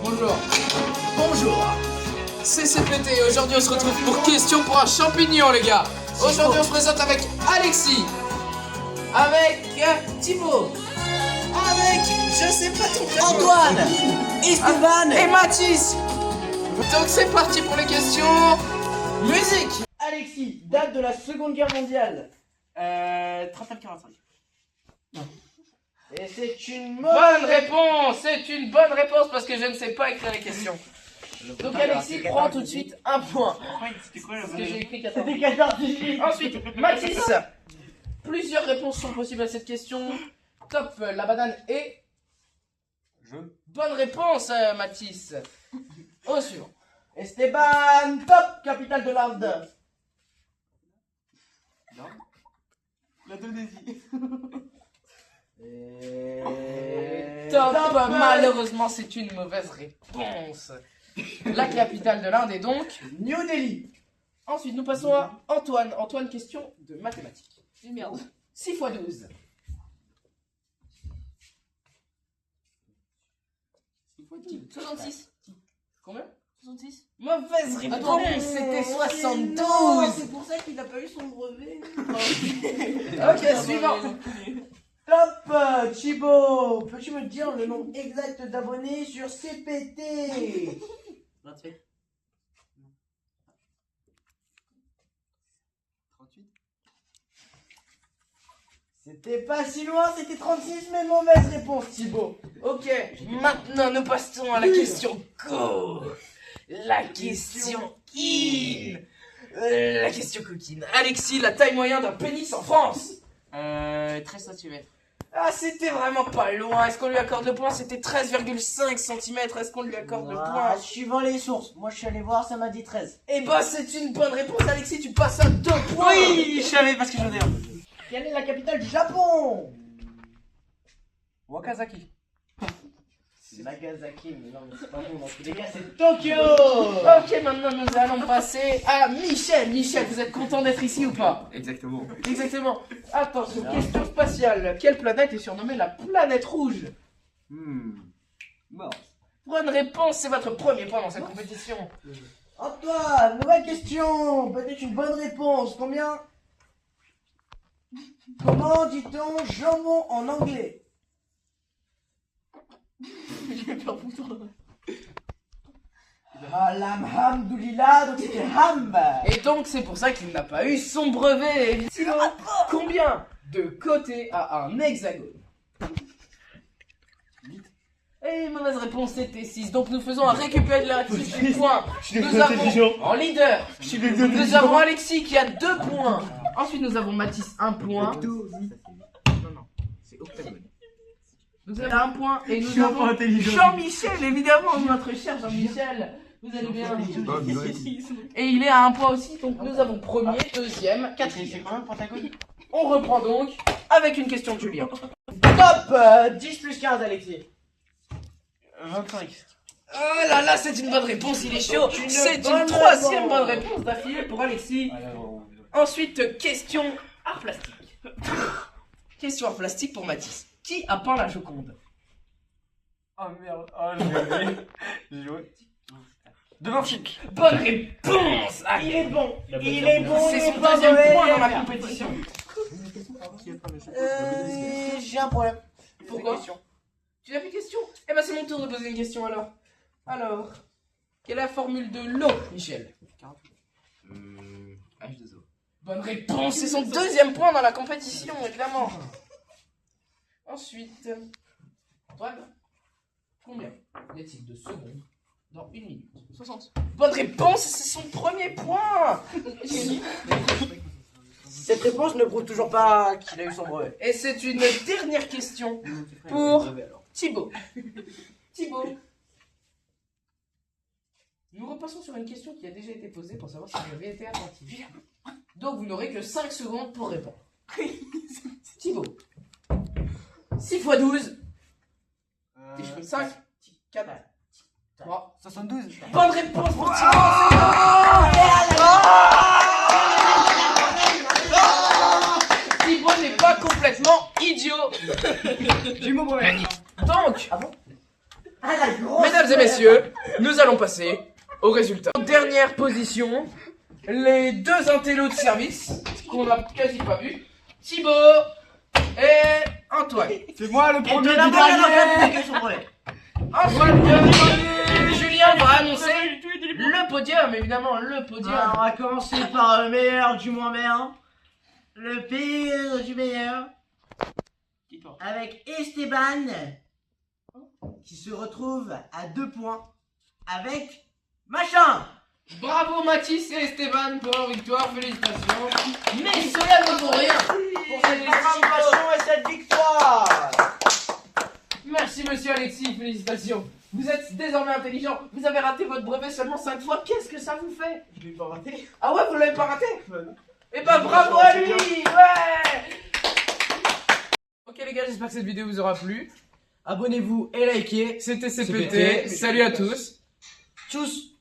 Bonjour. Bonjour. C'est CPT. Aujourd'hui, on se retrouve pour question pour un champignon, les gars. Aujourd'hui, on se présente avec Alexis. Avec Thibaut. Avec, je sais pas ton prénom. Antoine. Esteban. Et Mathis. Donc, c'est parti pour les questions. Musique. Alexis, date de la Seconde Guerre mondiale. 39-45. Et c'est une Bonne réponse. C'est une bonne réponse parce que je ne sais pas écrire les questions. Donc, Alexis prend tout de suite un point. Parce que j'ai écrit 14. C'était 14-18. Ensuite, Mathis. Plusieurs réponses sont possibles à cette question. Top, la banane est... Bonne réponse, Mathis. Au suivant. Esteban, top, capitale de l'Inde. L'Indonésie. Top, malheureusement, c'est une mauvaise réponse. La capitale de l'Inde est donc... New Delhi. Ensuite, nous passons à Antoine. Antoine, question de mathématiques. Merde. 6 x 12. 66. Combien? 66. Mauvaise réponse, Attends, c'était Non, 72. c'est pour ça qu'il n'a pas eu son brevet. Ok, suivant. Top, Thibaut, peux-tu me dire le nombre exact d'abonnés sur CPT? 28. 38. C'était pas si loin, c'était 36, mais mauvaise réponse, Thibaut. Ok, maintenant nous passons à la question go. La question in. La question coquine. Alexis, la taille moyenne d'un pénis en France. 13 cm. Ah, c'était vraiment pas loin. Est-ce qu'on lui accorde le point? C'était 13,5 cm. Est-ce qu'on lui accorde le point? Suivant les sources, moi je suis allé voir, ça m'a dit 13. Eh bah, c'est une bonne réponse, Alexis. Tu passes à 2 points. Oui, je savais parce que j'en ai un. Quelle est la capitale du Japon? Wakazaki. C'est Nagasaki, mais non, mais c'est pas bon, dans tous les cas, c'est Tokyo. Ok, maintenant nous allons passer à Michel. Michel, vous êtes content d'être ici ou pas? Exactement. Exactement. Attention, question spatiale. Quelle planète est surnommée la planète rouge? Mort. Bonne réponse, c'est votre premier point dans cette compétition. Antoine, nouvelle question, peut-être une bonne réponse. Combien? Comment dit-on jambon en anglais? Alhamdoulilah, donc c'était ham. Et donc c'est pour ça qu'il n'a pas eu son brevet. Sinon, combien de côtés a un hexagone? Et mauvaise réponse, c'était 6. Donc nous faisons un récupératif du point. Nous avons en leader. Nous avons Alexis qui a 2 points. Ensuite nous avons Mathis 1 point. Non, c'est octagone. Nous avons 1 point et nous avons Jean-Michel, évidemment, notre cher Jean-Michel. Vous allez bien. Et il est à 1 point aussi, donc nous avons premier, deuxième, quatrième. On reprend donc avec une question de Julien. Top, 10 plus 15, Alexis. 25. Oh là là, c'est une bonne réponse, il est chaud. C'est bonne une troisième réponse. bonne réponse d'affilée pour Alexis. Ensuite, question art plastique. Question art plastique pour Mathis. Qui a peint la Joconde? Oh merde. Oh, j'ai joué. De Vinci. Bonne réponse. Il est bon, il est bon, C'est il son est pas deuxième mauvais. point dans la compétition. J'ai un problème. Pourquoi? Tu n'as plus de question? Eh ben c'est mon tour de poser une question alors. Alors, quelle est la formule de l'eau, Michel? H2O. Bonne réponse, c'est son deuxième point dans la compétition, évidemment. Ensuite, Antoine, combien y a-t-il de secondes dans 1 minute? 60. Bonne réponse, c'est son premier point. Cette réponse ne prouve toujours pas qu'il a eu son brevet. Et c'est une dernière question pour Thibaut. Thibaut, nous repassons sur une question qui a déjà été posée pour savoir si vous avez été attentif. Donc vous n'aurez que 5 secondes pour répondre. Thibaut, 6 x 12, 5, 4, 3, 72. bonne réponse pour Thibaut. Thibaut n'est pas complètement idiot. J'ai mon brevet. Donc, Ah bon? Ah, la grosse. Mesdames et messieurs, nous allons passer au résultat. En dernière position, les deux intellos de service qu'on n'a quasi pas vu. Thibaut et Antoine. C'est moi le Et premier de du la dernier. Ensuite, Julien va annoncer le podium, évidemment, le podium. Alors, on va commencer par le meilleur du moins meilleur. Le pire du meilleur. Avec Esteban, qui se retrouve à 2 points. Avec Machin. Bravo Mathis et Esteban pour leur victoire, félicitations. Mais cela ne vaut rien pour cette participation. et cette victoire. Merci monsieur Alexis, félicitations. Vous êtes désormais intelligent. Vous avez raté votre brevet seulement 5 fois. Qu'est-ce que ça vous fait? Je l'ai pas raté. Ah ouais, vous l'avez pas raté? Eh ben bravo à lui. Ouais. Ok les gars, j'espère que cette vidéo vous aura plu. Abonnez-vous et likez. C'était CPT. Salut à tous. Tchuss.